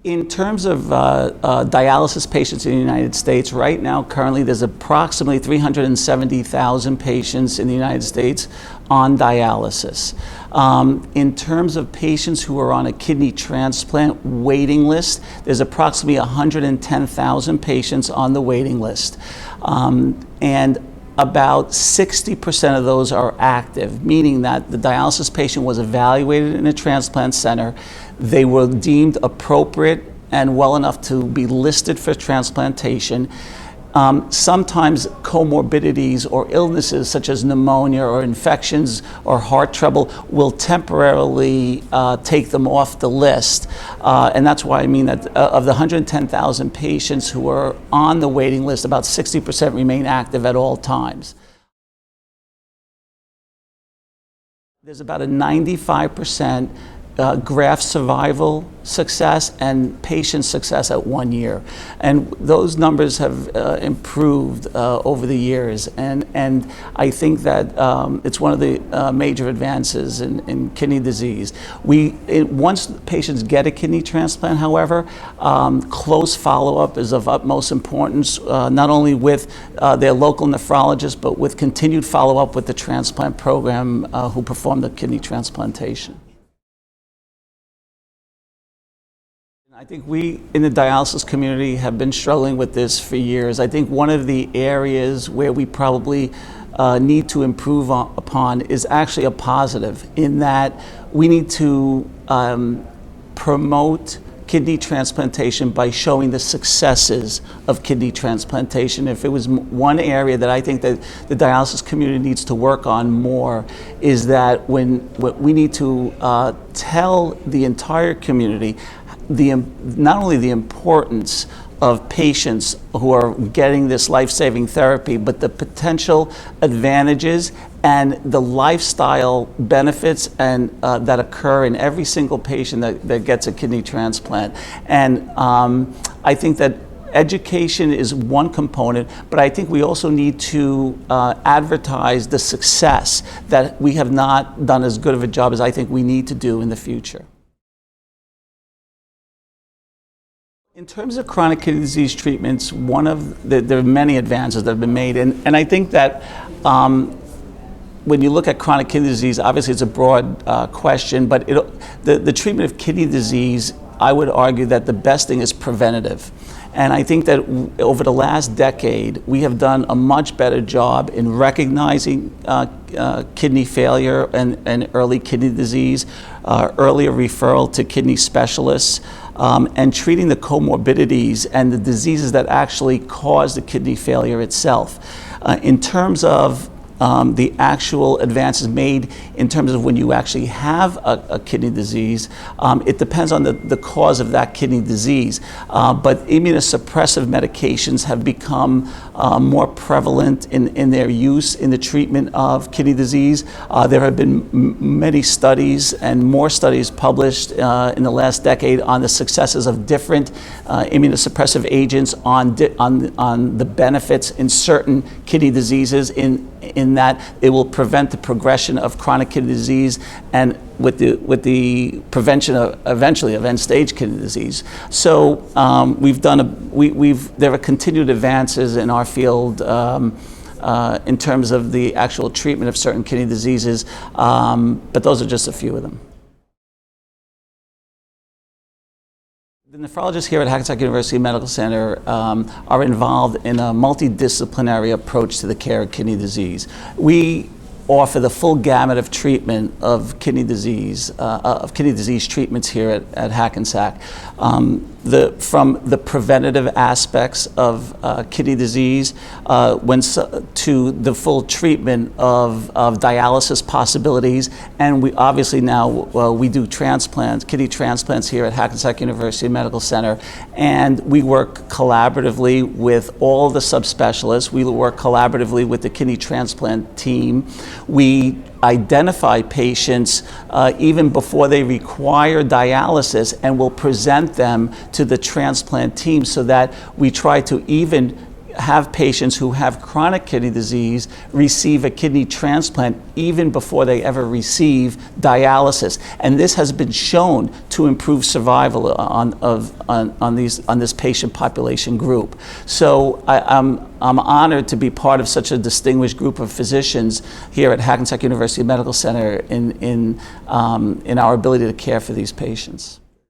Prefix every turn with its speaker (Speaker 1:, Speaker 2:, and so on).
Speaker 1: In terms of dialysis patients in the United States, right now, currently, there's approximately 370,000 patients in the United States on dialysis. In terms of patients who are on a kidney transplant waiting list, there's approximately 110,000 patients on the waiting list. And about 60% of those are active, meaning that the dialysis patient was evaluated in a transplant center. They were deemed appropriate and well enough to be listed for transplantation. Sometimes comorbidities or illnesses such as pneumonia or infections or heart trouble will temporarily take them off the list. And that's why I mean that of the 110,000 patients who are on the waiting list, about 60% remain active at all times. There's about a 95% graft survival success and patient success at 1 year. And those numbers have improved over the years. And I think that it's one of the major advances in kidney disease. Once patients get a kidney transplant, however, close follow-up is of utmost importance, not only with their local nephrologist, but with continued follow-up with the transplant program who perform the kidney transplantation. I think we in the dialysis community have been struggling with this for years. I think one of the areas where we probably need to improve upon is actually a positive, in that we need to promote kidney transplantation by showing the successes of kidney transplantation. If it was one area that I think that the dialysis community needs to work on more, is that we need to tell the entire community not only the importance of patients who are getting this life-saving therapy, but the potential advantages and the lifestyle benefits and that occur in every single patient that gets a kidney transplant. And I think that education is one component, but I think we also need to advertise the success that we have not done as good of a job as I think we need to do in the future. In terms of chronic kidney disease treatments, there are many advances that have been made, and I think that when you look at chronic kidney disease, obviously it's a broad question, but the treatment of kidney disease, I would argue that the best thing is preventative. And I think that over the last decade, we have done a much better job in recognizing kidney failure and early kidney disease, earlier referral to kidney specialists, and treating the comorbidities and the diseases that actually cause the kidney failure itself. In terms of the actual advances made in terms of when you actually have a kidney disease, it depends on the cause of that kidney disease. But immunosuppressive medications have become more prevalent in their use in the treatment of kidney disease. There have been many studies and more studies published in the last decade on the successes of different immunosuppressive agents on the benefits in certain kidney diseases in that it will prevent the progression of chronic kidney disease and with the prevention of eventually of end-stage kidney disease. So there are continued advances in our field in terms of the actual treatment of certain kidney diseases, but those are just a few of them. The nephrologists here at Hackensack University Medical Center are involved in a multidisciplinary approach to the care of kidney disease. We offer the full gamut of treatment of kidney disease treatments here at Hackensack. From the preventative aspects of kidney disease to the full treatment of dialysis possibilities, and we obviously now we do transplants, kidney transplants here at Hackensack University Medical Center, and we work collaboratively with all the subspecialists. We work collaboratively with the kidney transplant team. We identify patients even before they require dialysis and will present them to the transplant team so that we try to even have patients who have chronic kidney disease receive a kidney transplant even before they ever receive dialysis. And this has been shown to improve survival on this patient population group. So I'm honored to be part of such a distinguished group of physicians here at Hackensack University Medical Center in our ability to care for these patients.